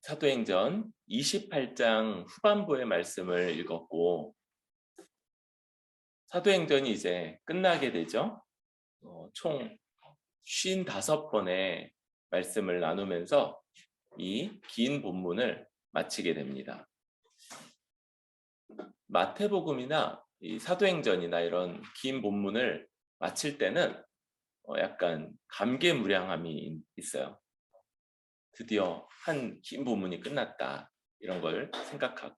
사도행전 28장 후반부의 말씀을 읽었고, 사도행전이 이제 끝나게 되죠. 총 55번의 말씀을 나누면서 이 긴 본문을 마치게 됩니다. 마태복음이나 이 사도행전이나 이런 긴 본문을 마칠 때는 약간 감개무량함이 있어요. 드디어 한 긴 본문이 끝났다, 이런 걸 생각하고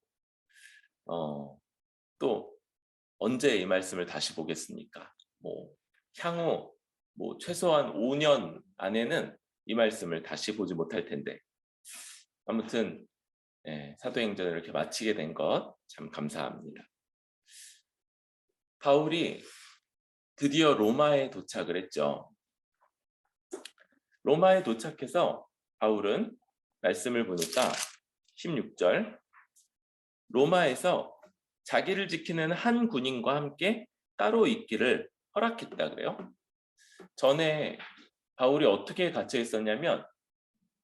또 언제 이 말씀을 다시 보겠습니까? 향후 최소한 5년 안에는 이 말씀을 다시 보지 못할 텐데, 아무튼 사도행전을 이렇게 마치게 된 것 참 감사합니다. 바울이 드디어 로마에 도착을 했죠. 로마에 도착해서 바울은 말씀을 보니까 16절, 로마에서 자기를 지키는 한 군인과 함께 따로 있기를 허락했다 그래요. 전에 바울이 어떻게 갇혀 있었냐면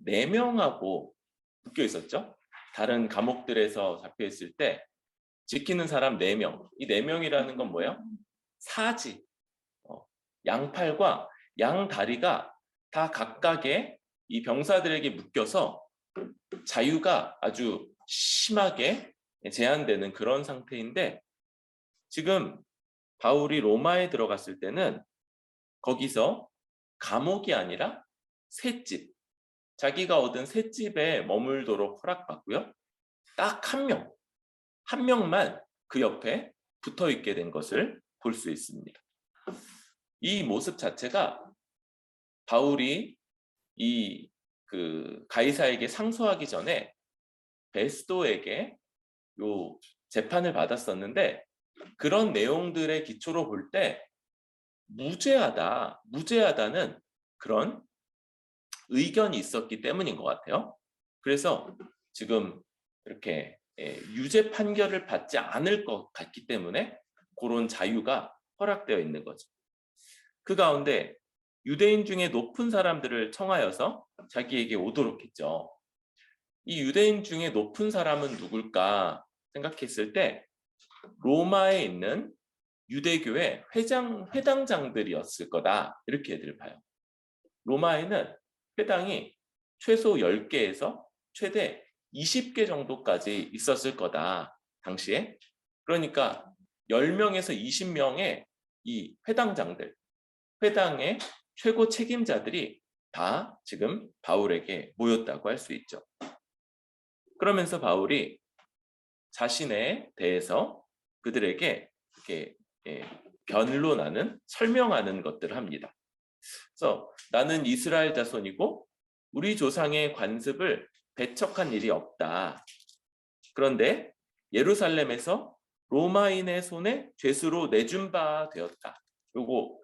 4명하고 묶여 있었죠. 다른 감옥들에서 잡혀 있을 때 지키는 사람 4명. 이 4명이라는 건 뭐예요? 사지. 양팔과 양다리가 다 각각의 이 병사들에게 묶여서 자유가 아주 심하게 제한되는 그런 상태인데, 지금 바울이 로마에 들어갔을 때는 거기서 감옥이 아니라 셋집, 자기가 얻은 셋집에 머물도록 허락받고요. 딱 한 명만 그 옆에 붙어 있게 된 것을 볼 수 있습니다. 이 모습 자체가 바울이 가이사에게 상소하기 전에 베스도에게 요 재판을 받았었는데, 그런 내용들의 기초로 볼 때 무죄하다는 그런 의견이 있었기 때문인 것 같아요. 그래서 지금 이렇게 유죄 판결을 받지 않을 것 같기 때문에 그런 자유가 허락되어 있는 거죠. 그 가운데 유대인 중에 높은 사람들을 청하여서 자기에게 오도록 했죠. 이 유대인 중에 높은 사람은 누굴까 생각했을 때 로마에 있는 유대교의 회당장들이었을 거다, 이렇게 애들 봐요. 로마에는 회당이 최소 10개에서 최대 20개 정도까지 있었을 거다, 당시에. 그러니까 10명에서 20명의 이 회당장들, 회당의 최고 책임자들이 다 지금 바울에게 모였다고 할 수 있죠. 그러면서 바울이 자신에 대해서 그들에게 이렇게 변론하는, 설명하는 것들을 합니다. 그래서 나는 이스라엘 자손이고 우리 조상의 관습을 배척한 일이 없다. 그런데 예루살렘에서 로마인의 손에 죄수로 내준 바 되었다. 요거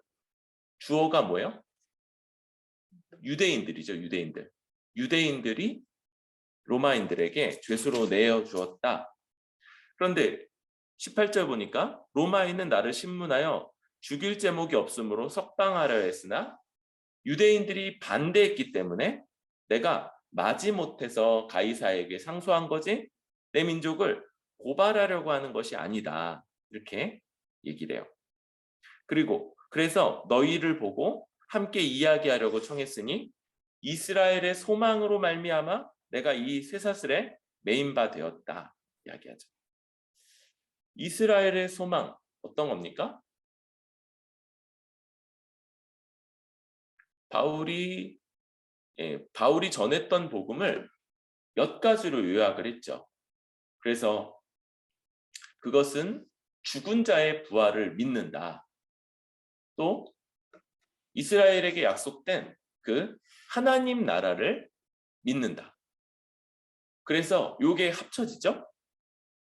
주어가 뭐예요? 유대인들이죠, 유대인들. 유대인들이 로마인들에게 죄수로 내어 주었다. 그런데 18절 보니까 로마인은 나를 신문하여 죽일 제목이 없으므로 석방하려 했으나 유대인들이 반대했기 때문에 내가 마지못해서 가이사에게 상소한 거지 내 민족을 고발하려고 하는 것이 아니다, 이렇게 얘기를 해요. 그리고 그래서 너희를 보고 함께 이야기하려고 청했으니 이스라엘의 소망으로 말미암아 내가 이 쇠사슬에 매인 바 되었다, 이야기하죠. 이스라엘의 소망, 어떤 겁니까? 바울이 전했던 복음을 몇 가지로 요약을 했죠. 그래서 그것은 죽은 자의 부활을 믿는다. 또 이스라엘에게 약속된 그 하나님 나라를 믿는다. 그래서 요게 합쳐지죠.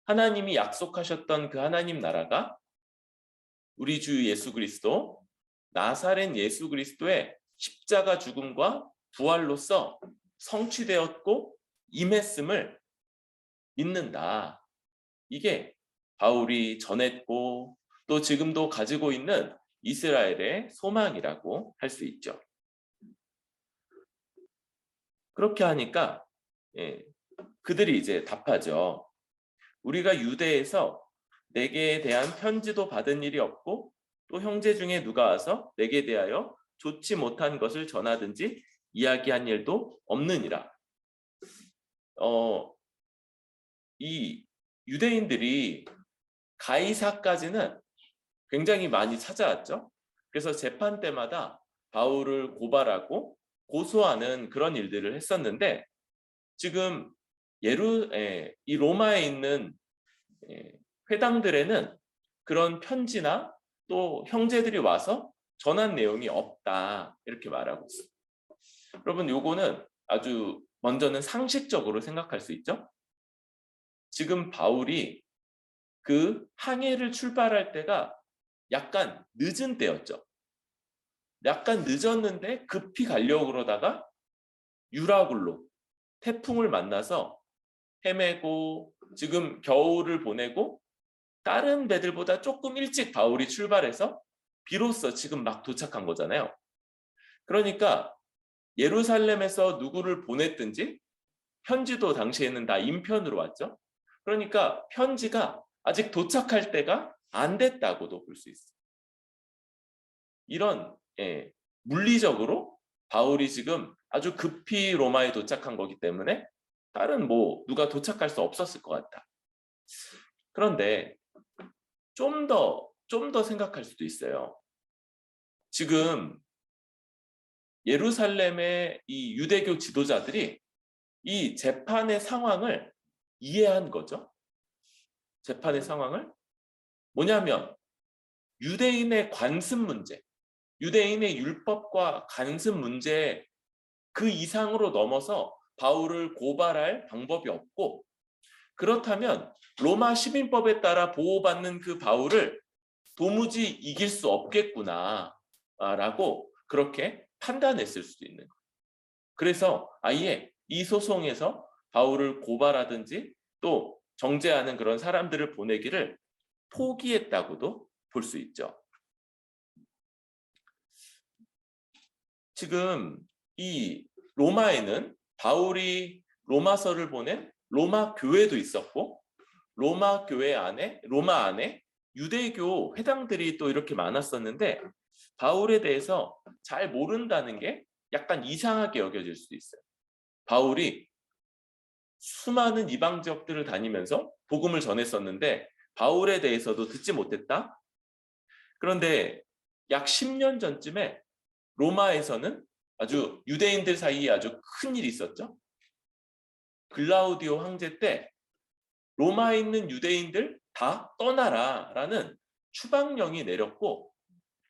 하나님이 약속하셨던 그 하나님 나라가 우리 주 예수 그리스도, 나사렛 예수 그리스도의 십자가 죽음과 부활로서 성취되었고 임했음을 믿는다. 이게 바울이 전했고 또 지금도 가지고 있는 이스라엘의 소망이라고 할 수 있죠. 그렇게 하니까 그들이 이제 답하죠. 우리가 유대에서 내게 대한 편지도 받은 일이 없고 또 형제 중에 누가 와서 내게 대하여 좋지 못한 것을 전하든지 이야기한 일도 없느니라. 이 유대인들이 가이사까지는 굉장히 많이 찾아왔죠. 그래서 재판 때마다 바울을 고발하고 고소하는 그런 일들을 했었는데 지금 이 로마에 있는 회당들에는 그런 편지나 또 형제들이 와서 전한 내용이 없다 이렇게 말하고 있어요. 여러분 요거는 아주 먼저는 상식적으로 생각할 수 있죠. 지금 바울이 그 항해를 출발할 때가 약간 늦은 때였죠. 약간 늦었는데 급히 가려고 그러다가 유라굴로 태풍을 만나서 헤매고 지금 겨울을 보내고 다른 배들보다 조금 일찍 바울이 출발해서 비로소 지금 막 도착한 거잖아요. 그러니까 예루살렘에서 누구를 보냈든지 편지도 당시에는 다 인편으로 왔죠. 그러니까 편지가 아직 도착할 때가 안 됐다고도 볼 수 있어요. 이런 물리적으로 바울이 지금 아주 급히 로마에 도착한 거기 때문에 다른 누가 도착할 수 없었을 것 같다. 그런데 좀 더 생각할 수도 있어요. 지금 예루살렘의 이 유대교 지도자들이 이 재판의 상황을 이해한 거죠. 재판의 상황을 뭐냐면 유대인의 관습 문제, 유대인의 율법과 관습 문제 그 이상으로 넘어서 바울을 고발할 방법이 없고 그렇다면 로마 시민법에 따라 보호받는 그 바울을 도무지 이길 수 없겠구나라고 그렇게 판단했을 수도 있는 거예요. 그래서 아예 이 소송에서 바울을 고발하든지 또 정죄하는 그런 사람들을 보내기를 포기했다고도 볼 수 있죠. 지금 이 로마에는 바울이 로마서를 보낸 로마 교회도 있었고 로마 안에 유대교 회당들이 또 이렇게 많았었는데 바울에 대해서 잘 모른다는 게 약간 이상하게 여겨질 수도 있어요. 바울이 수많은 이방 지역들을 다니면서 복음을 전했었는데 바울에 대해서도 듣지 못했다? 그런데 약 10년 전쯤에 로마에서는 아주 유대인들 사이에 아주 큰 일이 있었죠. 글라우디오 황제 때 로마에 있는 유대인들 다 떠나라라는 추방령이 내렸고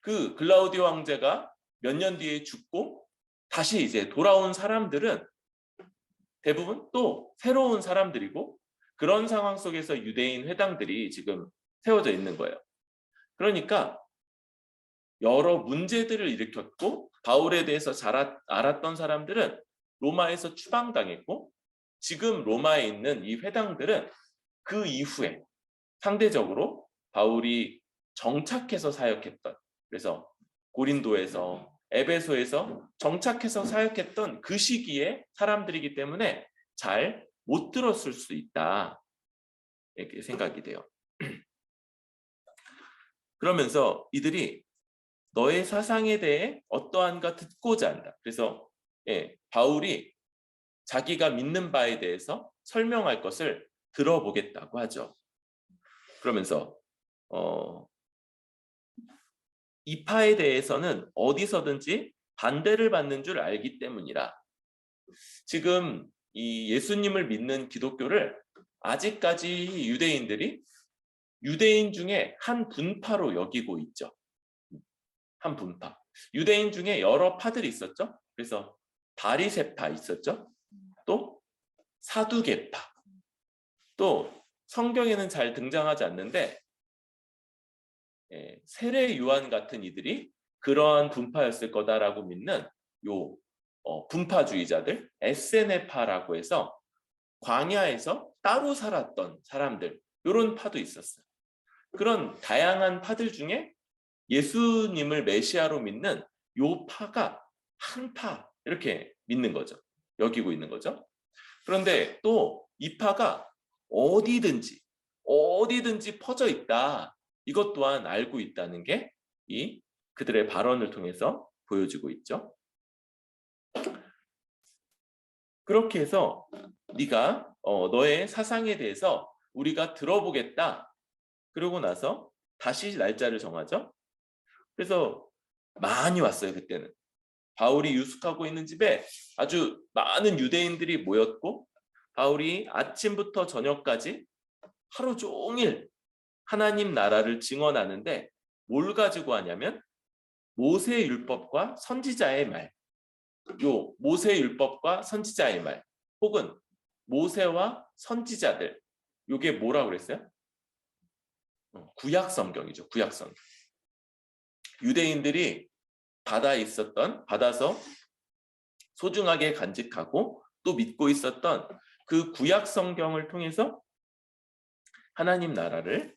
그 글라우디오 황제가 몇 년 뒤에 죽고 다시 이제 돌아온 사람들은 대부분 또 새로운 사람들이고 그런 상황 속에서 유대인 회당들이 지금 세워져 있는 거예요. 그러니까 여러 문제들을 일으켰고 바울에 대해서 잘 알았던 사람들은 로마에서 추방당했고 지금 로마에 있는 이 회당들은 그 이후에 상대적으로 바울이 정착해서 사역했던 그래서 고린도에서 에베소에서 정착해서 사역했던 그 시기에 사람들이기 때문에 잘 못 들었을 수 있다 이렇게 생각이 돼요. 그러면서 이들이 너의 사상에 대해 어떠한가 듣고자 한다. 그래서 바울이 자기가 믿는 바에 대해서 설명할 것을 들어보겠다고 하죠. 그러면서 이 파에 대해서는 어디서든지 반대를 받는 줄 알기 때문이라. 지금 이 예수님을 믿는 기독교를 아직까지 유대인들이 유대인 중에 한 분파로 여기고 있죠. 한 분파. 유대인 중에 여러 파들이 있었죠. 그래서 바리새파 있었죠. 또 사두개파. 또 성경에는 잘 등장하지 않는데 세례 요한 같은 이들이 그러한 분파였을 거다라고 믿는 요 분파주의자들 에세네파라고 해서 광야에서 따로 살았던 사람들 이런 파도 있었어요. 그런 다양한 파들 중에 예수님을 메시아로 믿는 요 파가 한 파 이렇게 믿는 거죠. 여기고 있는 거죠. 그런데 또 이파가 어디든지 퍼져 있다. 이것 또한 알고 있다는 게 이 그들의 발언을 통해서 보여지고 있죠. 그렇게 해서 네가 너의 사상에 대해서 우리가 들어보겠다. 그러고 나서 다시 날짜를 정하죠. 그래서 많이 왔어요. 그때는 바울이 유숙하고 있는 집에 아주 많은 유대인들이 모였고, 바울이 아침부터 저녁까지 하루 종일 하나님 나라를 증언하는데 뭘 가지고 하냐면 모세의 율법과 선지자의 말, 요 모세의 율법과 선지자의 말, 혹은 모세와 선지자들, 요게 뭐라고 그랬어요? 구약 성경이죠. 구약 성경. 유대인들이 받아서 소중하게 간직하고 또 믿고 있었던 그 구약 성경을 통해서 하나님 나라를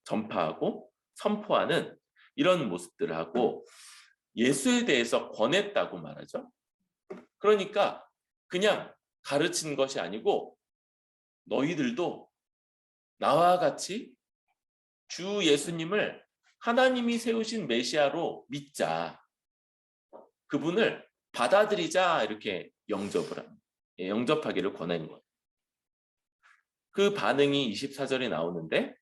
전파하고 선포하는 이런 모습들을 하고, 예수에 대해서 권했다고 말하죠. 그러니까 그냥 가르친 것이 아니고 너희들도 나와 같이 주 예수님을 하나님이 세우신 메시아로 믿자. 그분을 받아들이자. 이렇게 영접하기를 권하는 거예요. 그 반응이 24절에 나오는데,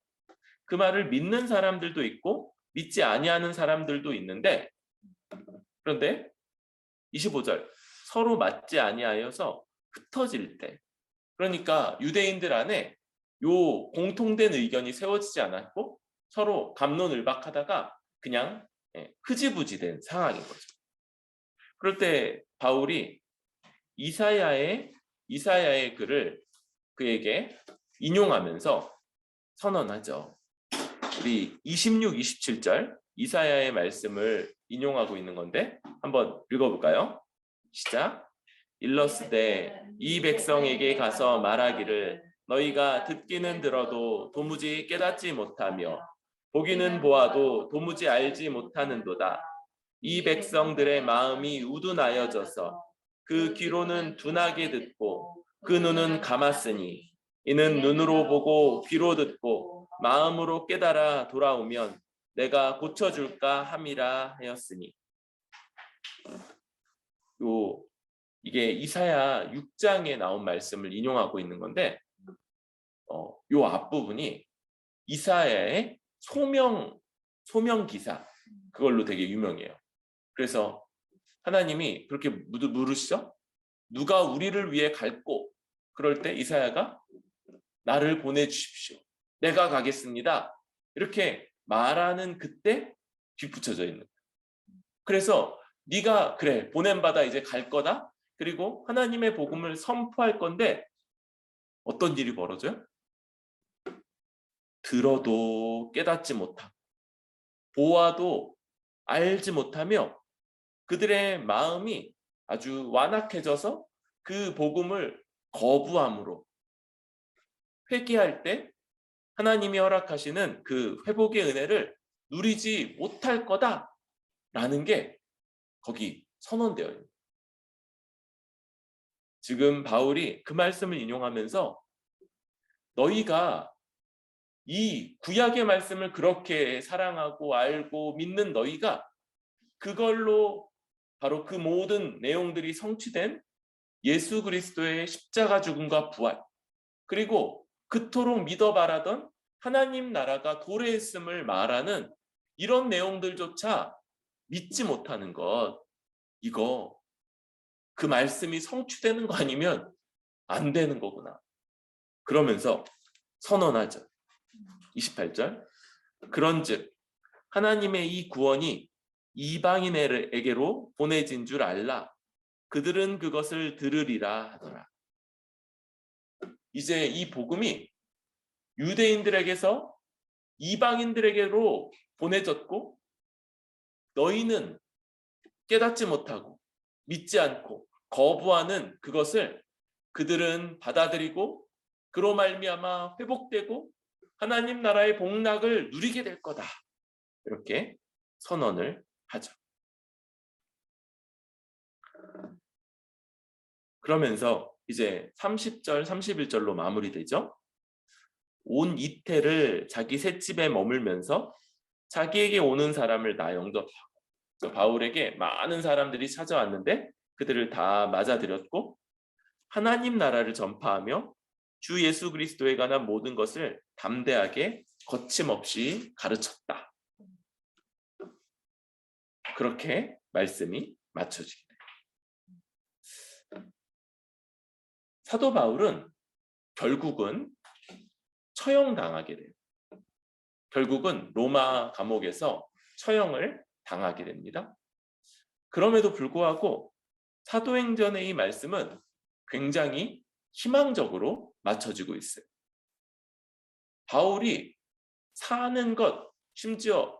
그 말을 믿는 사람들도 있고 믿지 아니하는 사람들도 있는데, 그런데 25절, 서로 맞지 아니하여서 흩어질 때, 그러니까 유대인들 안에 요 공통된 의견이 세워지지 않았고 서로 갑론을박하다가 그냥 흐지부지된 상황인 거죠. 그럴 때 바울이 이사야의 글을 그에게 인용하면서 선언하죠. 우리 26, 27절 이사야의 말씀을 인용하고 있는 건데 한번 읽어볼까요? 시작. 일러스되 이 백성에게 가서 말하기를 너희가 듣기는 들어도 도무지 깨닫지 못하며 보기는 보아도 도무지 알지 못하는도다. 이 백성들의 마음이 우둔하여져서 그 귀로는 둔하게 듣고 그 눈은 감았으니 이는 눈으로 보고 귀로 듣고 마음으로 깨달아 돌아오면 내가 고쳐줄까 함이라 하였으니. 이게 이사야 6장에 나온 말씀을 인용하고 있는 건데, 요 앞부분이 이사야의 소명 기사, 그걸로 되게 유명해요. 그래서 하나님이 그렇게 물으시죠. 누가 우리를 위해 갈고? 그럴 때 이사야가 나를 보내주십시오. 내가 가겠습니다. 이렇게 말하는 그때 뒷붙여져 있는 거예요. 그래서 네가 그래 보냄 받아 이제 갈 거다. 그리고 하나님의 복음을 선포할 건데 어떤 일이 벌어져요? 들어도 깨닫지 못하고 보아도 알지 못하며 그들의 마음이 아주 완악해져서 그 복음을 거부함으로 회개할 때 하나님이 허락하시는 그 회복의 은혜를 누리지 못할 거다라는 게 거기 선언되어 있는 거예요. 지금 바울이 그 말씀을 인용하면서 너희가 이 구약의 말씀을 그렇게 사랑하고 알고 믿는 너희가 그걸로 바로 그 모든 내용들이 성취된 예수 그리스도의 십자가 죽음과 부활, 그리고 그토록 믿어 바라던 하나님 나라가 도래했음을 말하는 이런 내용들조차 믿지 못하는 것, 이거 그 말씀이 성취되는 거 아니면 안 되는 거구나. 그러면서 선언하죠. 28절. 그런즉 하나님의 이 구원이 이방인에게로 보내진 줄 알라. 그들은 그것을 들으리라 하더라. 이제 이 복음이 유대인들에게서 이방인들에게로 보내졌고 너희는 깨닫지 못하고 믿지 않고 거부하는 그것을 그들은 받아들이고 그로 말미암아 회복되고 하나님 나라의 복락을 누리게 될 거다. 이렇게 선언을 하죠. 그러면서 이제 30절, 31절로 마무리되죠. 온 이태를 자기 셋집에 머물면서 자기에게 오는 사람을 다 영접하고, 바울에게 많은 사람들이 찾아왔는데 그들을 다 맞아들였고 하나님 나라를 전파하며 주 예수 그리스도에 관한 모든 것을 담대하게 거침없이 가르쳤다. 그렇게 말씀이 맞춰지게 돼요. 사도 바울은 결국은 처형당하게 돼요. 결국은 로마 감옥에서 처형을 당하게 됩니다. 그럼에도 불구하고 사도행전의 이 말씀은 굉장히 희망적으로 맞춰지고 있어요. 바울이 사는 것, 심지어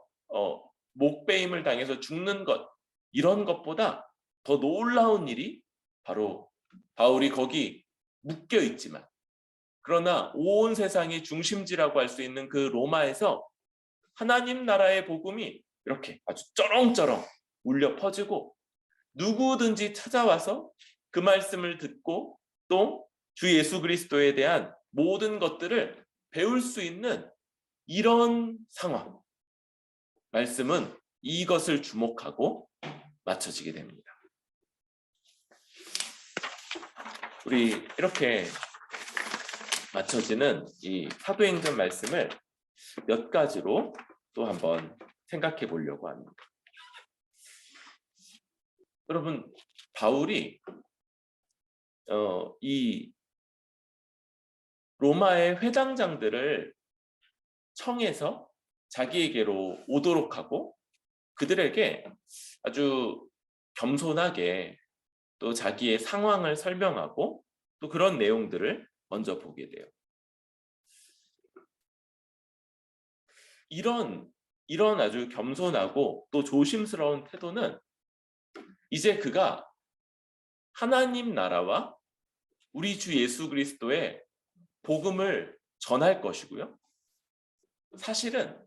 목베임을 당해서 죽는 것, 이런 것보다 더 놀라운 일이 바로 바울이 거기 묶여 있지만, 그러나 온 세상의 중심지라고 할 수 있는 그 로마에서 하나님 나라의 복음이 이렇게 아주 쩌렁쩌렁 울려 퍼지고 누구든지 찾아와서 그 말씀을 듣고 또 주 예수 그리스도에 대한 모든 것들을 배울 수 있는 이런 상황. 말씀은 이것을 주목하고 맞춰지게 됩니다. 우리 이렇게 맞춰지는 이 사도행전 말씀을 몇 가지로 또 한번 생각해 보려고 합니다. 여러분, 바울이 이 로마의 회당장들을 청해서 자기에게로 오도록 하고 그들에게 아주 겸손하게 또 자기의 상황을 설명하고 또 그런 내용들을 먼저 보게 돼요. 이런 아주 겸손하고 또 조심스러운 태도는 이제 그가 하나님 나라와 우리 주 예수 그리스도의 복음을 전할 것이고요. 사실은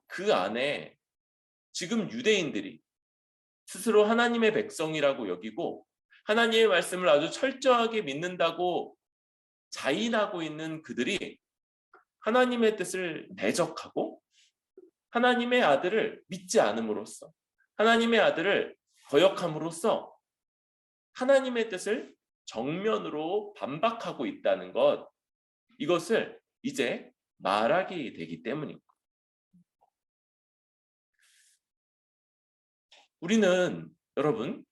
그 안에 지금 유대인들이 스스로 하나님의 백성이라고 여기고 하나님의 말씀을 아주 철저하게 믿는다고 자인하고 있는 그들이 하나님의 뜻을 대적하고 하나님의 아들을 믿지 않음으로써 하나님의 아들을 거역함으로써 하나님의 뜻을 정면으로 반박하고 있다는 것, 이것을 이제 말하게 되기 때문입니다. 우리는 여러분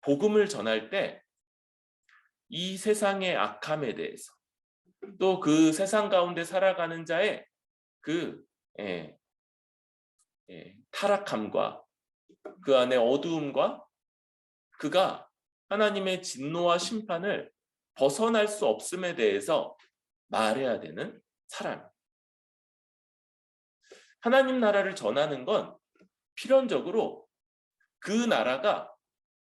복음을 전할 때 이 세상의 악함에 대해서 또 그 세상 가운데 살아가는 자의 그 타락함과 그 안에 어두움과 그가 하나님의 진노와 심판을 벗어날 수 없음에 대해서 말해야 되는 사람. 하나님 나라를 전하는 건 필연적으로 그 나라가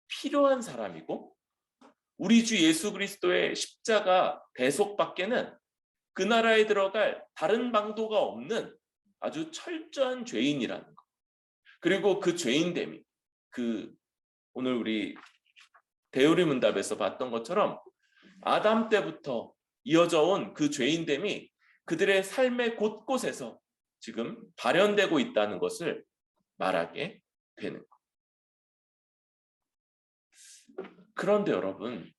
필요한 사람이고 우리 주 예수 그리스도의 십자가 대속밖에는 그 나라에 들어갈 다른 방도가 없는 아주 철저한 죄인이라는 것. 그리고 그 죄인됨이 오늘 우리 대우리 문답에서 봤던 것처럼 아담 때부터 이어져 온 그 죄인됨이 그들의 삶의 곳곳에서 지금 발현되고 있다는 것을 말하게 되는 것. 그런데 여러분,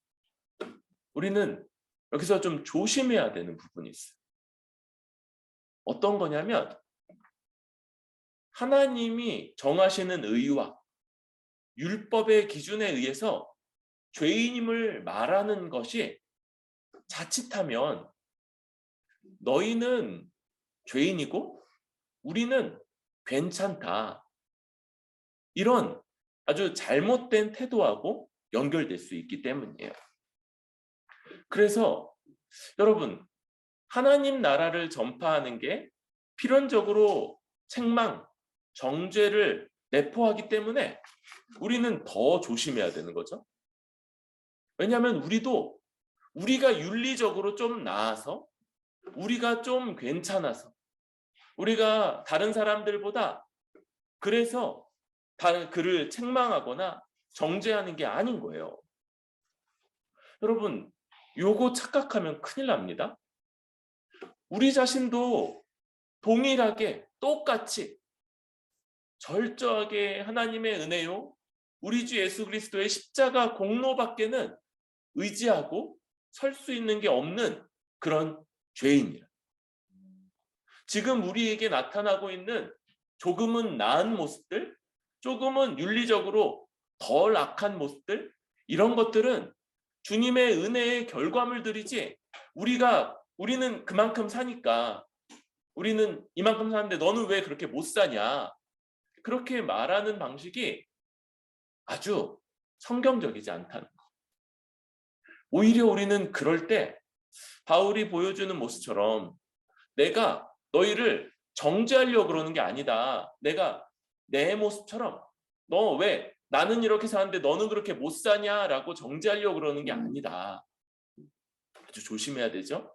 우리는 여기서 좀 조심해야 되는 부분이 있어요. 어떤 거냐면 하나님이 정하시는 의와 율법의 기준에 의해서 죄인임을 말하는 것이 자칫하면 너희는 죄인이고 우리는 괜찮다, 이런 아주 잘못된 태도하고 연결될 수 있기 때문이에요. 그래서 여러분, 하나님 나라를 전파하는 게 필연적으로 책망, 정죄를 내포하기 때문에 우리는 더 조심해야 되는 거죠. 왜냐하면 우리가 윤리적으로 좀 나아서 우리가 좀 괜찮아서 우리가 다른 사람들보다 그래서 그를 책망하거나 정죄하는 게 아닌 거예요. 여러분, 요거 착각하면 큰일 납니다. 우리 자신도 동일하게 똑같이 절저하게 하나님의 은혜요, 우리 주 예수 그리스도의 십자가 공로밖에는 의지하고 설 수 있는 게 없는 그런 죄인이라. 지금 우리에게 나타나고 있는 조금은 나은 모습들, 조금은 윤리적으로 덜 악한 모습들, 이런 것들은 주님의 은혜의 결과물들이지, 우리는 그만큼 사니까, 우리는 이만큼 사는데 너는 왜 그렇게 못 사냐, 그렇게 말하는 방식이 아주 성경적이지 않다는 거. 오히려 우리는 그럴 때 바울이 보여주는 모습처럼 내가 너희를 정죄하려고 그러는 게 아니다. 내가 내 모습처럼 너 왜 나는 이렇게 사는데 너는 그렇게 못 사냐라고 정죄하려고 그러는 게 아니다. 아주 조심해야 되죠.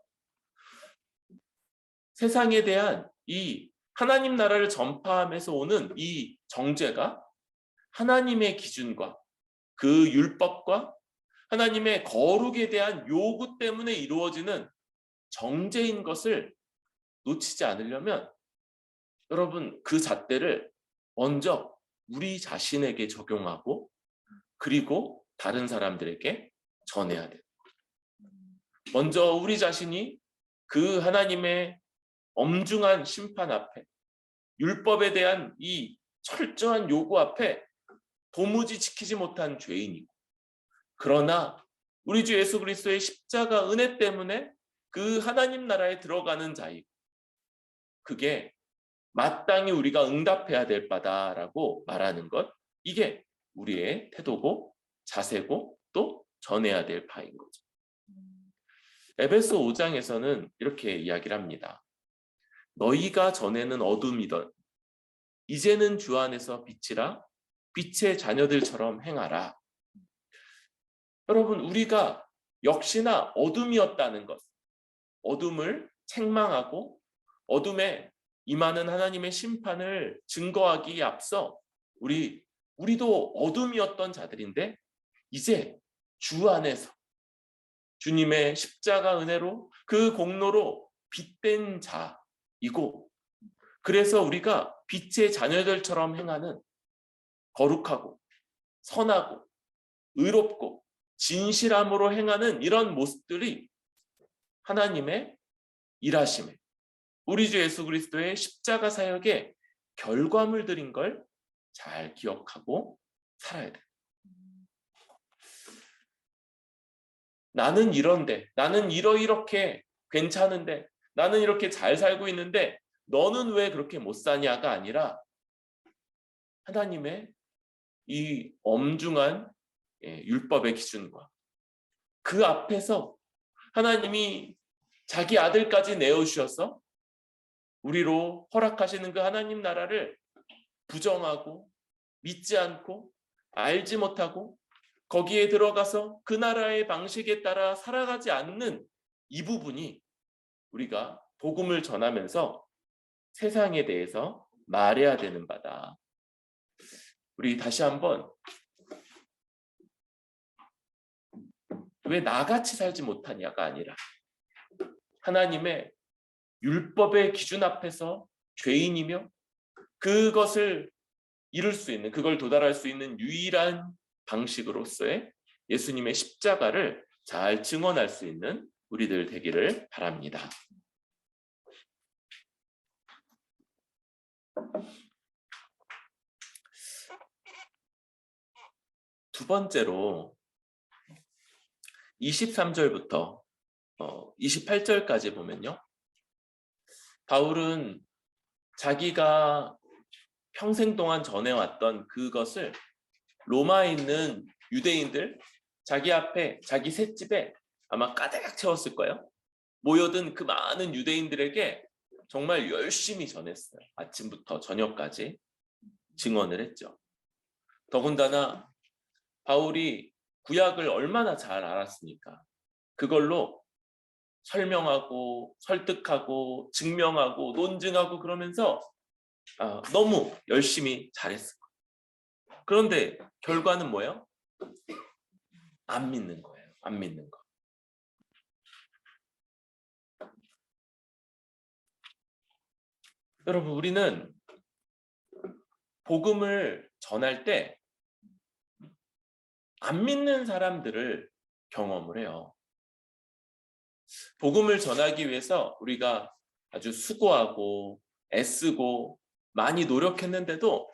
세상에 대한 이 하나님 나라를 전파하면서 오는 이 정죄가 하나님의 기준과 그 율법과 하나님의 거룩에 대한 요구 때문에 이루어지는 정죄인 것을 놓치지 않으려면 여러분 그 잣대를 먼저 우리 자신에게 적용하고 그리고 다른 사람들에게 전해야 돼요. 먼저 우리 자신이 그 하나님의 엄중한 심판 앞에, 율법에 대한 이 철저한 요구 앞에 도무지 지키지 못한 죄인이고, 그러나 우리 주 예수 그리스도의 십자가 은혜 때문에 그 하나님 나라에 들어가는 자이고, 그게 마땅히 우리가 응답해야 될 바다라고 말하는 것, 이게 우리의 태도고 자세고 또 전해야 될 바인 거죠. 에베소 5장에서는 이렇게 이야기를 합니다. 너희가 전에는 어둠이던 이제는 주 안에서 빛이라, 빛의 자녀들처럼 행하라. 여러분, 우리가 역시나 어둠이었다는 것, 어둠을 책망하고 어둠에 임하는 하나님의 심판을 증거하기에 앞서 우리도 어둠이었던 자들인데 이제 주 안에서 주님의 십자가 은혜로 그 공로로 빛된 자이고, 그래서 우리가 빛의 자녀들처럼 행하는 거룩하고 선하고 의롭고 진실함으로 행하는 이런 모습들이 하나님의 일하심에, 우리 주 예수 그리스도의 십자가 사역의 결과물들인 걸 잘 기억하고 살아야 돼요. 나는 이런데, 나는 이렇게 괜찮은데, 나는 이렇게 잘 살고 있는데 너는 왜 그렇게 못 사냐가 아니라 하나님의 이 엄중한 율법의 기준과 그 앞에서 하나님이 자기 아들까지 내어주셔서 우리로 허락하시는 그 하나님 나라를 부정하고 믿지 않고 알지 못하고 거기에 들어가서 그 나라의 방식에 따라 살아가지 않는 이 부분이 우리가 복음을 전하면서 세상에 대해서 말해야 되는 바다. 우리 다시 한번, 왜 나같이 살지 못하냐가 아니라 하나님의 율법의 기준 앞에서 죄인이며 그것을 이룰 수 있는, 그걸 도달할 수 있는 유일한 방식으로서의 예수님의 십자가를 잘 증언할 수 있는 우리들 되기를 바랍니다. 두 번째로 23절부터 28절까지 보면요, 바울은 자기가 평생 동안 전해왔던 그것을 로마에 있는 유대인들, 자기 앞에, 자기 셋집에 아마 가득 채웠을 거예요. 모여든 그 많은 유대인들에게 정말 열심히 전했어요. 아침부터 저녁까지 증언을 했죠. 더군다나 바울이 구약을 얼마나 잘 알았으니까 그걸로 설명하고 설득하고 증명하고 논증하고 그러면서 너무 열심히 잘했어요. 그런데 결과는 뭐예요? 안 믿는 거예요. 안 믿는 거. 여러분, 우리는 복음을 전할 때 안 믿는 사람들을 경험을 해요. 복음을 전하기 위해서 우리가 아주 수고하고 애쓰고 많이 노력했는데도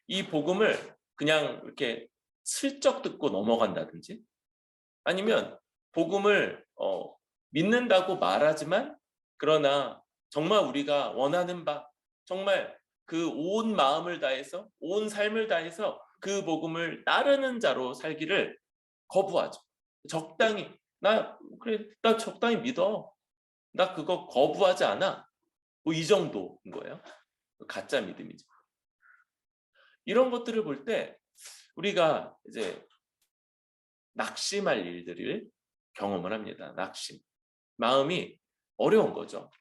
이 복음을 그냥 이렇게 슬쩍 듣고 넘어간다든지, 아니면 복음을 믿는다고 말하지만 그러나 정말 우리가 원하는 바, 정말 그 온 마음을 다해서 온 삶을 다해서 그 복음을 따르는 자로 살기를 거부하죠. 적당히 나 적당히 믿어, 나 그거 거부하지 않아, 뭐 이 정도인 거예요. 가짜 믿음이죠. 이런 것들을 볼 때 우리가 이제 낙심할 일들을 경험을 합니다. 낙심. 마음이 어려운 거죠.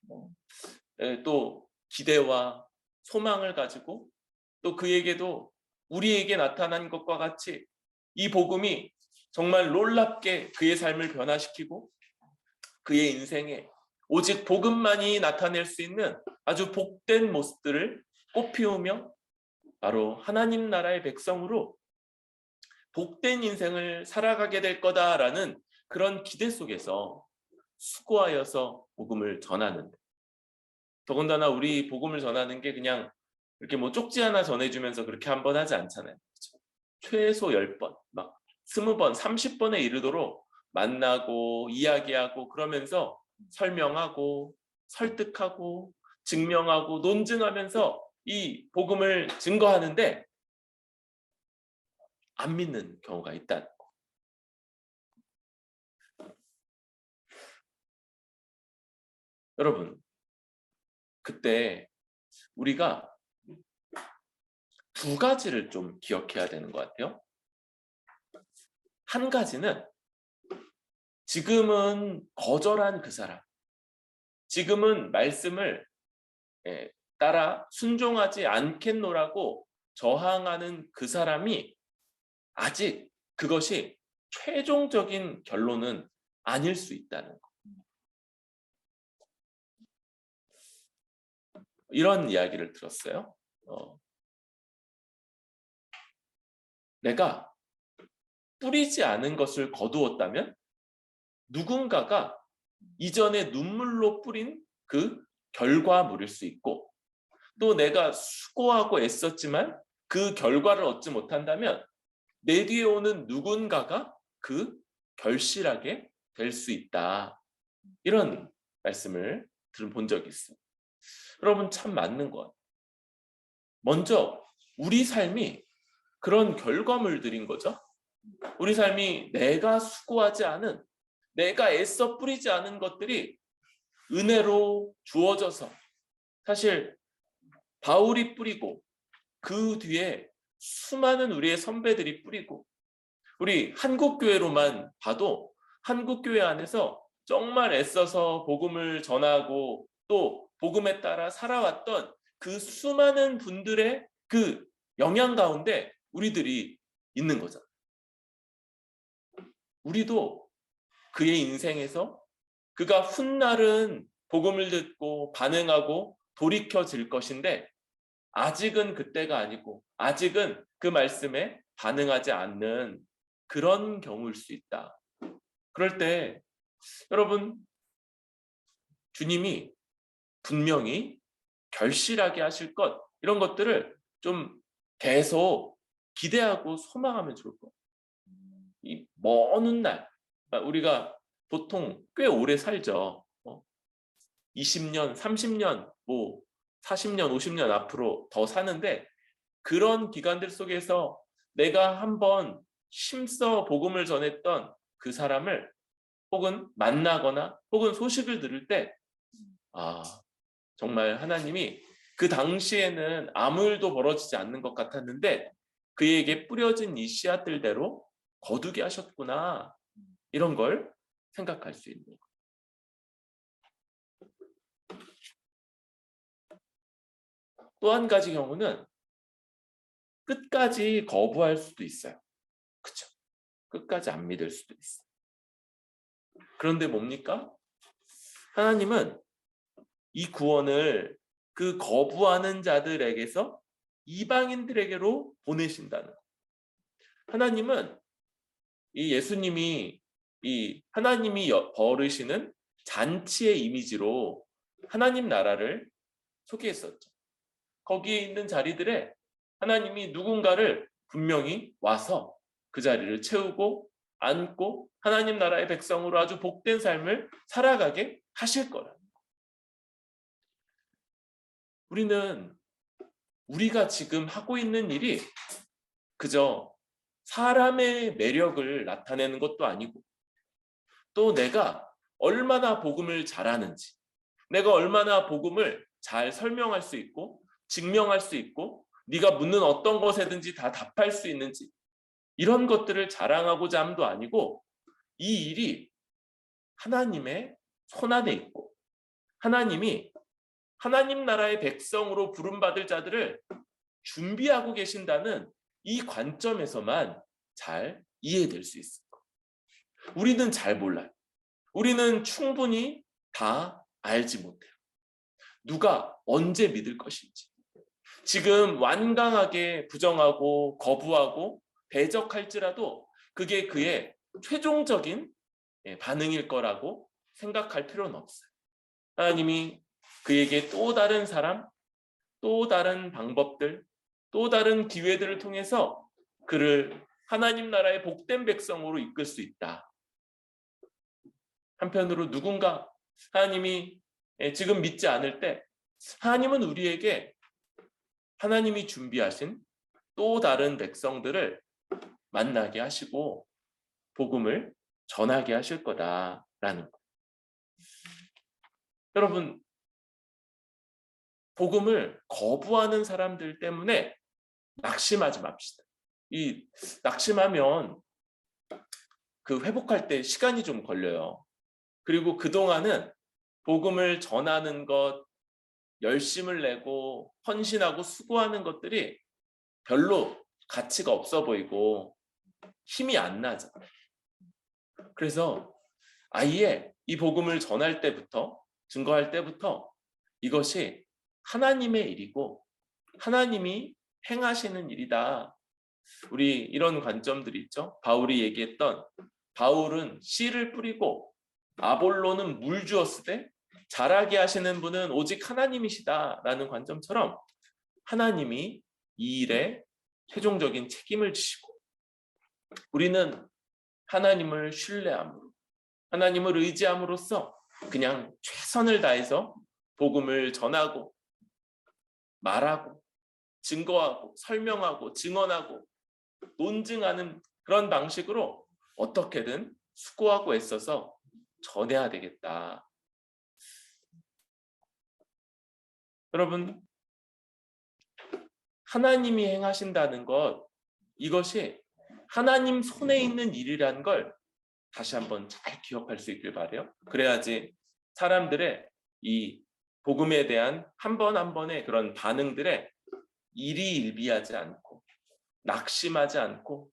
또 기대와 소망을 가지고 또 그에게도 우리에게 나타난 것과 같이 이 복음이 정말 놀랍게 그의 삶을 변화시키고 그의 인생에 오직 복음만이 나타낼 수 있는 아주 복된 모습들을 꽃피우며 바로 하나님 나라의 백성으로 복된 인생을 살아가게 될 거다라는 그런 기대 속에서 수고하여서 복음을 전하는데, 더군다나 우리 복음을 전하는 게 그냥 이렇게 뭐 쪽지 하나 전해주면서 그렇게 한 번 하지 않잖아요. 그렇죠? 최소 10번, 막 20번, 30번에 이르도록 만나고 이야기하고 그러면서 설명하고 설득하고 증명하고 논증하면서 이 복음을 증거하는데 안 믿는 경우가 있다. 여러분, 그때 우리가 두 가지를 좀 기억해야 되는 것 같아요. 한 가지는 지금은 거절한 그 사람, 지금은 말씀을 따라 순종하지 않겠노라고 저항하는 그 사람이 아직 그것이 최종적인 결론은 아닐 수 있다는 거. 이런 이야기를 들었어요. 내가 뿌리지 않은 것을 거두었다면 누군가가 이전에 눈물로 뿌린 그 결과물일 수 있고, 또 내가 수고하고 애썼지만 그 결과를 얻지 못한다면 내 뒤에 오는 누군가가 그 결실하게 될 수 있다. 이런 말씀을 들은 적이 있어요. 여러분, 참 맞는 것 같아요. 먼저 우리 삶이 그런 결과물들인 거죠. 우리 삶이 내가 수고하지 않은, 내가 애써 뿌리지 않은 것들이 은혜로 주어져서, 사실 바울이 뿌리고 그 뒤에 수많은 우리의 선배들이 뿌리고, 우리 한국교회로만 봐도 한국교회 안에서 정말 애써서 복음을 전하고 또 복음에 따라 살아왔던 그 수많은 분들의 그 영향 가운데 우리들이 있는 거잖아요. 우리도 그의 인생에서 그가 훗날은 복음을 듣고 반응하고 돌이켜질 것인데 아직은 그때가 아니고 아직은 그 말씀에 반응하지 않는 그런 경우일 수 있다. 그럴 때 여러분, 주님이 분명히 결실하게 하실 것, 이런 것들을 좀 계속 기대하고 소망하면 좋을 거예요. 이 먼 훗날, 우리가 보통 꽤 오래 살죠. 20년, 30년, 뭐 40년, 50년 앞으로 더 사는데, 그런 기간들 속에서 내가 한번 힘써 복음을 전했던 그 사람을 혹은 만나거나 혹은 소식을 들을 때, 아, 정말 하나님이 그 당시에는 아무 일도 벌어지지 않는 것 같았는데 그에게 뿌려진 이 씨앗들대로 거두게 하셨구나, 이런 걸 생각할 수 있는 거예요. 또 한 가지 경우는 끝까지 거부할 수도 있어요. 그렇죠? 끝까지 안 믿을 수도 있어요. 그런데 뭡니까? 하나님은 이 구원을 그 거부하는 자들에게서 이방인들에게로 보내신다는 것. 하나님은 이 예수님이 이 하나님이 버르시는 잔치의 이미지로 하나님 나라를 소개했었죠. 거기에 있는 자리들에 하나님이 누군가를 분명히 와서 그 자리를 채우고 앉고 하나님 나라의 백성으로 아주 복된 삶을 살아가게 하실 거라. 우리가 지금 하고 있는 일이 그저 사람의 매력을 나타내는 것도 아니고 또 내가 얼마나 복음을 잘하는지, 내가 얼마나 복음을 잘 설명할 수 있고 증명할 수 있고 네가 묻는 어떤 것에든지 다 답할 수 있는지 이런 것들을 자랑하고자 함도 아니고 이 일이 하나님의 손안에 있고 하나님이 하나님 나라의 백성으로 부름받을 자들을 준비하고 계신다는 이 관점에서만 잘 이해될 수 있습니다. 우리는 잘 몰라요. 우리는 충분히 다 알지 못해요. 누가 언제 믿을 것인지. 지금 완강하게 부정하고 거부하고 대적할지라도 그게 그의 최종적인 반응일 거라고 생각할 필요는 없어요. 하나님이 그에게 또 다른 사람, 또 다른 방법들, 또 다른 기회들을 통해서 그를 하나님 나라의 복된 백성으로 이끌 수 있다. 한편으로 누군가 하나님이 지금 믿지 않을 때 하나님은 우리에게 하나님이 준비하신 또 다른 백성들을 만나게 하시고 복음을 전하게 하실 거다라는 것. 여러분, 복음을 거부하는 사람들 때문에 낙심하지 맙시다. 이 낙심하면 그 회복할 때 시간이 좀 걸려요. 그리고 그동안은 복음을 전하는 것, 열심을 내고 헌신하고 수고하는 것들이 별로 가치가 없어 보이고 힘이 안 나죠. 그래서 아예 이 복음을 전할 때부터, 증거할 때부터 이것이 하나님의 일이고 하나님이 행하시는 일이다. 우리 이런 관점들이 있죠. 바울이 얘기했던 바울은 씨를 뿌리고 아볼로는 물 주었으되 자라게 하시는 분은 오직 하나님이시다라는 관점처럼 하나님이 이 일에 최종적인 책임을 지시고 우리는 하나님을 신뢰함으로 하나님을 의지함으로써 그냥 최선을 다해서 복음을 전하고 말하고 증거하고 설명하고 증언하고 논증하는 그런 방식으로 어떻게든 수고하고 애써서 전해야 되겠다. 여러분, 하나님이 행하신다는 것, 이것이 하나님 손에 있는 일이라는 걸 다시 한번 잘 기억할 수 있길 바라요. 그래야지 사람들의 이 복음에 대한 한 번 한 번의 그런 반응들에 일희일비하지 않고 낙심하지 않고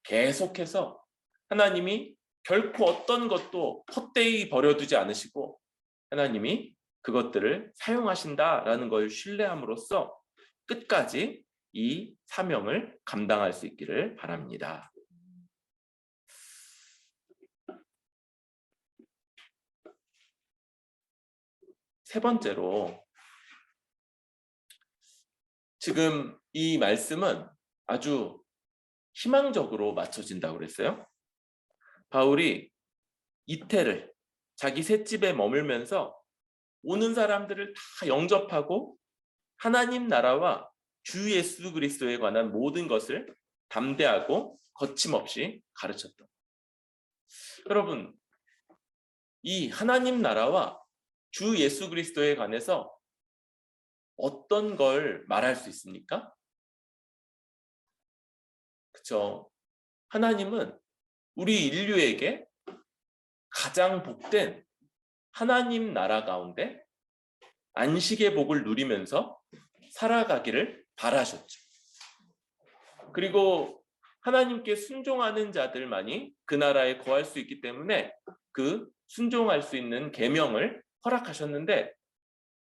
계속해서 하나님이 결코 어떤 것도 헛되이 버려두지 않으시고 하나님이 그것들을 사용하신다라는 걸 신뢰함으로써 끝까지 이 사명을 감당할 수 있기를 바랍니다. 세 번째로, 지금 이 말씀은 아주 희망적으로 맞춰진다고 그랬어요. 바울이 이태를 자기 셋집에 머물면서 오는 사람들을 다 영접하고 하나님 나라와 주 예수 그리스도에 관한 모든 것을 담대하고 거침없이 가르쳤다. 여러분, 이 하나님 나라와 주 예수 그리스도에 관해서 어떤 걸 말할 수 있습니까? 그렇죠. 하나님은 우리 인류에게 가장 복된 하나님 나라 가운데 안식의 복을 누리면서 살아가기를 바라셨죠. 그리고 하나님께 순종하는 자들만이 그 나라에 거할 수 있기 때문에 그 순종할 수 있는 계명을 허락하셨는데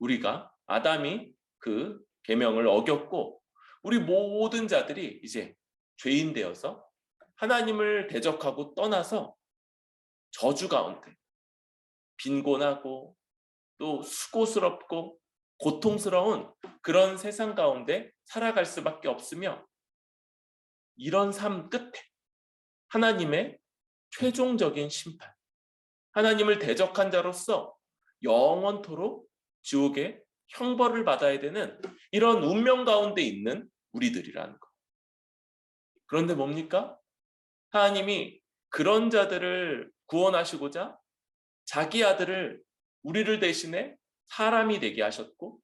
우리가 아담이 그 계명을 어겼고 우리 모든 자들이 이제 죄인 되어서 하나님을 대적하고 떠나서 저주 가운데 빈곤하고 또 수고스럽고 고통스러운 그런 세상 가운데 살아갈 수밖에 없으며, 이런 삶 끝에 하나님의 최종적인 심판, 하나님을 대적한 자로서 영원토록 지옥의 형벌을 받아야 되는 이런 운명 가운데 있는 우리들이라는 것. 그런데 뭡니까? 하나님이 그런 자들을 구원하시고자 자기 아들을 우리를 대신해 사람이 되게 하셨고,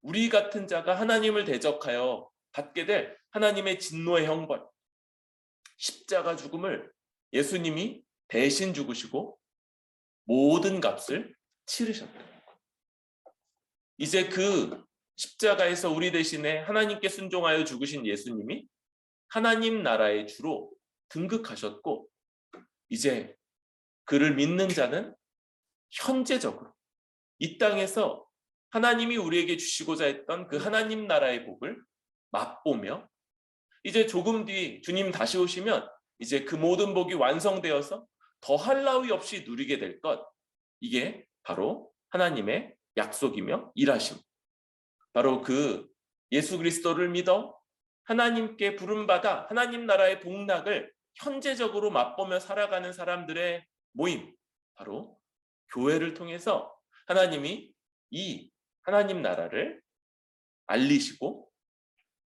우리 같은 자가 하나님을 대적하여 받게 될 하나님의 진노의 형벌, 십자가 죽음을 예수님이 대신 죽으시고 모든 값을 치르셨다. 이제 그 십자가에서 우리 대신에 하나님께 순종하여 죽으신 예수님이 하나님 나라의 주로 등극하셨고, 이제 그를 믿는 자는 현재적으로 이 땅에서 하나님이 우리에게 주시고자 했던 그 하나님 나라의 복을 맛보며, 이제 조금 뒤 주님 다시 오시면 이제 그 모든 복이 완성되어서 더할 나위 없이 누리게 될 것, 이게 바로 하나님의 약속이며 일하심, 바로 그 예수 그리스도를 믿어 하나님께 부름받아 하나님 나라의 복락을 현재적으로 맛보며 살아가는 사람들의 모임, 바로 교회를 통해서 하나님이 이 하나님 나라를 알리시고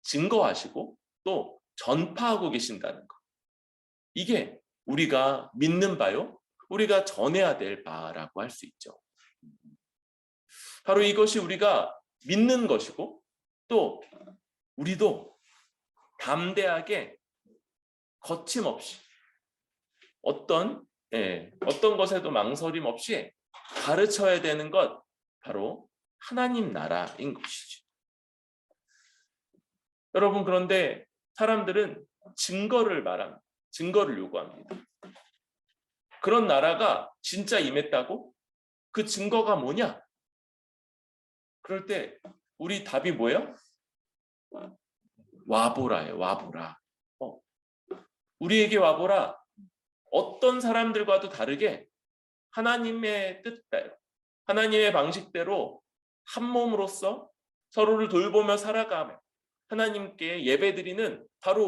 증거하시고 또 전파하고 계신다는 것, 이게 우리가 믿는 바요, 우리가 전해야 될 바라고 할 수 있죠. 바로 이것이 우리가 믿는 것이고, 또 우리도 담대하게 거침없이 어떤 것에도 망설임 없이 가르쳐야 되는 것, 바로 하나님 나라인 것이죠. 여러분, 그런데 사람들은 증거를 말합니다. 증거를 요구합니다. 그런 나라가 진짜 임했다고? 그 증거가 뭐냐? 그럴 때 우리 답이 뭐예요? 와보라예요. 와보라. 우리에게 와보라. 어떤 사람들과도 다르게 하나님의 뜻대로, 하나님의 방식대로 한 몸으로서 서로를 돌보며 살아가며 하나님께 예배드리는 바로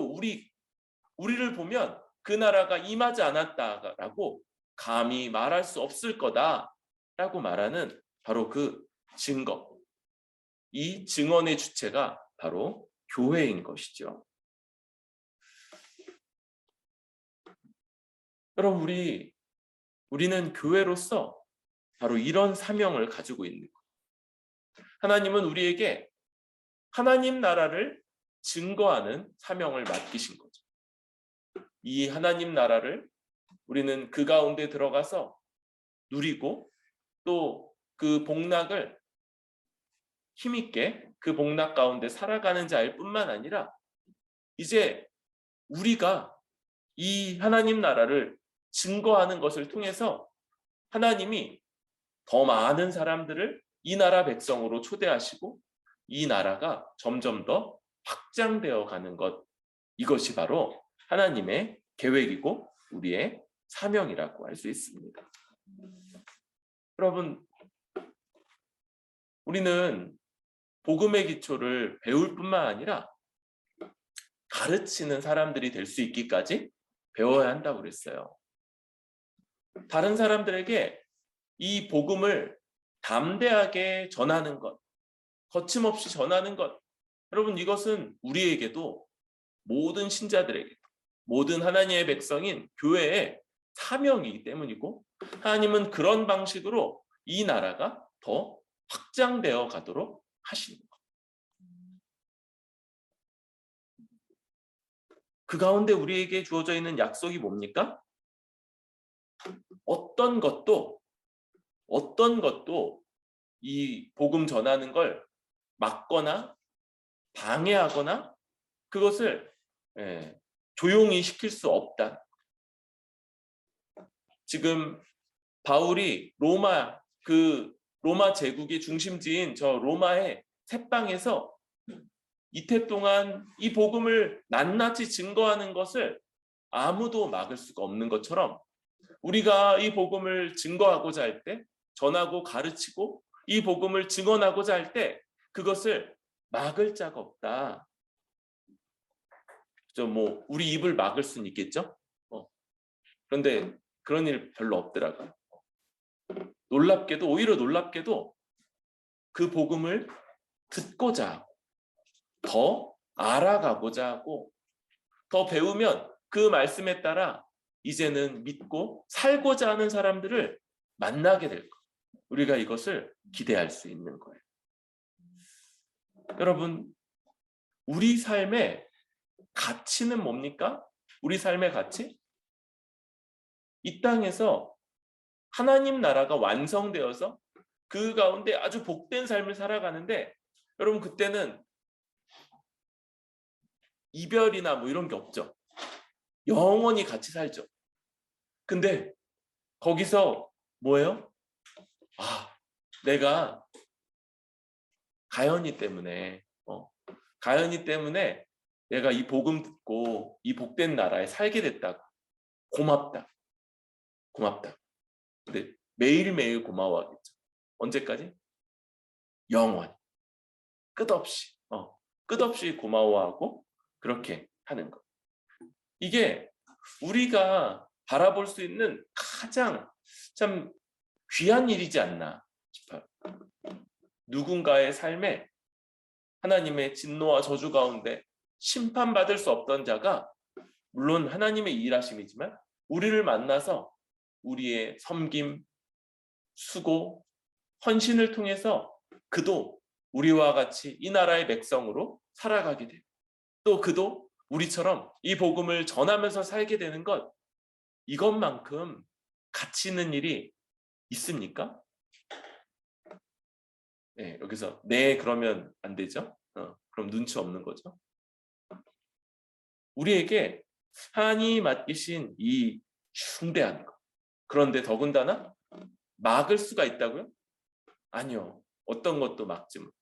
우리를 보면 그 나라가 임하지 않았다라고 감히 말할 수 없을 거다라고 말하는 바로 그 증거, 이 증언의 주체가 바로 교회인 것이죠. 여러분, 우리는 교회로서 바로 이런 사명을 가지고 있는 거예요. 하나님은 우리에게 하나님 나라를 증거하는 사명을 맡기신 거죠. 이 하나님 나라를 우리는 그 가운데 들어가서 누리고 또 그 복락을 힘있게 그 복락 가운데 살아가는 자일 뿐만 아니라, 이제 우리가 이 하나님 나라를 증거하는 것을 통해서 하나님이 더 많은 사람들을 이 나라 백성으로 초대하시고 이 나라가 점점 더 확장되어 가는 것, 이것이 바로 하나님의 계획이고 우리의 사명이라고 할 수 있습니다. 여러분, 우리는 복음의 기초를 배울 뿐만 아니라 가르치는 사람들이 될 수 있기까지 배워야 한다고 그랬어요. 다른 사람들에게 이 복음을 담대하게 전하는 것, 거침없이 전하는 것, 여러분, 이것은 우리에게도, 모든 신자들에게도, 모든 하나님의 백성인 교회의 사명이기 때문이고, 하나님은 그런 방식으로 이 나라가 더 확장되어 가도록 하시는 것. 그 가운데 우리에게 주어져 있는 약속이 뭡니까? 어떤 것도 이 복음 전하는 걸 막거나 방해하거나 그것을 조용히 시킬 수 없다. 지금 바울이 로마 그 로마 제국의 중심지인 저 로마의 새방에서 이태 동안 이 복음을 낱낱이 증거하는 것을 아무도 막을 수가 없는 것처럼 우리가 이 복음을 증거하고자 할 때, 전하고 가르치고 이 복음을 증언하고자 할 때 그것을 막을 자가 없다. 뭐 우리 입을 막을 수는 있겠죠. 그런데 그런 일 별로 없더라고요. 놀랍게도, 오히려 놀랍게도 그 복음을 듣고자 하고 더 알아가고자 하고 더 배우면 그 말씀에 따라 이제는 믿고 살고자 하는 사람들을 만나게 될 거예요. 우리가 이것을 기대할 수 있는 거예요. 여러분, 우리 삶의 가치는 뭡니까? 우리 삶의 가치? 이 땅에서 하나님 나라가 완성되어서 그 가운데 아주 복된 삶을 살아가는데, 여러분 그때는 이별이나 뭐 이런 게 없죠. 영원히 같이 살죠. 근데 거기서 뭐예요? 내가 가연이 때문에 내가 이 복음 듣고 이 복된 나라에 살게 됐다고. 고맙다. 근데 매일매일 고마워하겠죠. 언제까지? 영원히. 끝없이 고마워하고 그렇게 하는 것. 이게 우리가 바라볼 수 있는 가장 참 귀한 일이지 않나 싶어요. 누군가의 삶에 하나님의 진노와 저주 가운데 심판받을 수 없던 자가, 물론 하나님의 일하심이지만 우리를 만나서 우리의 섬김, 수고, 헌신을 통해서 그도 우리와 같이 이 나라의 백성으로 살아가게 돼요. 또 그도 우리처럼 이 복음을 전하면서 살게 되는 것, 이것만큼 가치 있는 일이 있습니까? 네, 여기서 네 그러면 안 되죠. 그럼 눈치 없는 거죠. 우리에게 하나님이 맡기신 이 숭배한 것, 그런데 더군다나 막을 수가 있다고요? 아니요. 어떤 것도 막지 못해요.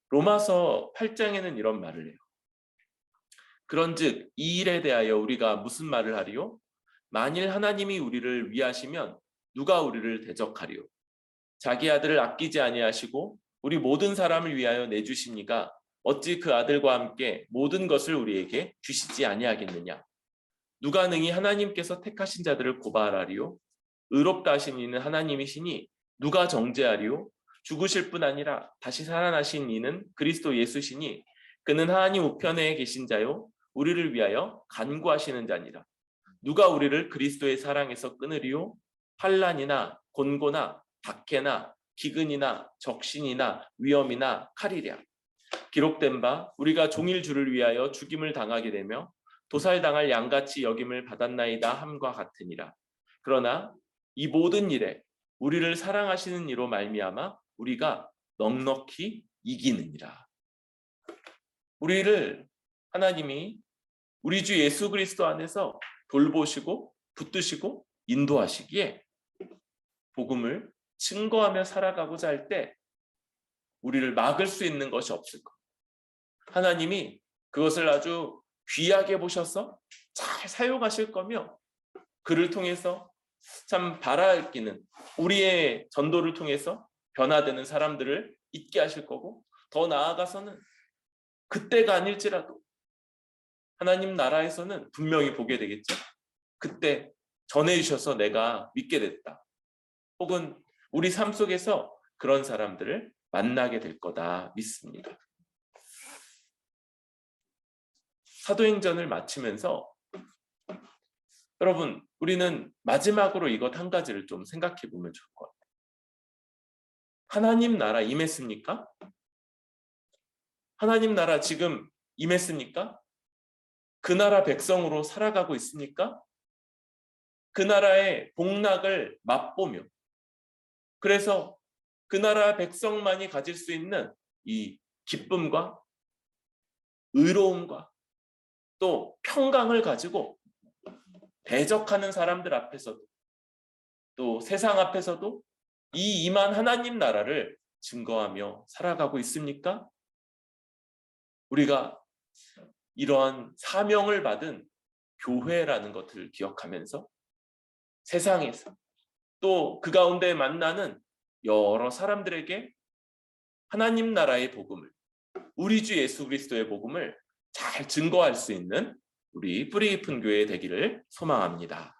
로마서 8장에는 이런 말을 해요. 그런즉 이 일에 대하여 우리가 무슨 말을 하리요? 만일 하나님이 우리를 위하시면 누가 우리를 대적하리요? 자기 아들을 아끼지 아니하시고 우리 모든 사람을 위하여 내주십니까? 어찌 그 아들과 함께 모든 것을 우리에게 주시지 아니하겠느냐? 누가 능히 하나님께서 택하신 자들을 고발하리요? 의롭다 하신 이는 하나님이시니 누가 정죄하리요? 죽으실 뿐 아니라 다시 살아나신 이는 그리스도 예수시니 그는 하나님 우편에 계신 자요 우리를 위하여 간구하시는 자니라. 누가 우리를 그리스도의 사랑에서 끊으리요? 환난이나 곤고나 박해나 기근이나 적신이나 위험이나 칼이랴. 기록된 바 우리가 종일 주를 위하여 죽임을 당하게 되며 도살당할 양같이 여김을 받았나이다 함과 같으니라. 그러나 이 모든 일에 우리를 사랑하시는 이로 말미암아 우리가 넉넉히 이기느니라. 우리를 하나님이 우리 주 예수 그리스도 안에서 돌보시고 붙드시고 인도하시기에 복음을 증거하며 살아가고자 할 때 우리를 막을 수 있는 것이 없을 것. 하나님이 그것을 아주 귀하게 보셔서 잘 사용하실 거며 그를 통해서 참 바라기는 우리의 전도를 통해서 변화되는 사람들을 있게 하실 거고, 더 나아가서는 그때가 아닐지라도 하나님 나라에서는 분명히 보게 되겠죠. 그때 전해주셔서 내가 믿게 됐다. 혹은 우리 삶 속에서 그런 사람들을 만나게 될 거다 믿습니다. 사도행전을 마치면서 여러분, 우리는 마지막으로 이것 한 가지를 좀 생각해 보면 좋을 것 같아요. 하나님 나라 임했습니까? 하나님 나라 지금 임했습니까? 그 나라 백성으로 살아가고 있습니까? 그 나라의 복락을 맛보며, 그래서 그 나라 백성만이 가질 수 있는 이 기쁨과 의로움과 또 평강을 가지고 대적하는 사람들 앞에서도 또 세상 앞에서도 이 임한 하나님 나라를 증거하며 살아가고 있습니까? 우리가 이러한 사명을 받은 교회라는 것을 기억하면서 세상에서 또 그 가운데 만나는 여러 사람들에게 하나님 나라의 복음을, 우리 주 예수 그리스도의 복음을 잘 증거할 수 있는 우리 뿌리 깊은 교회 되기를 소망합니다.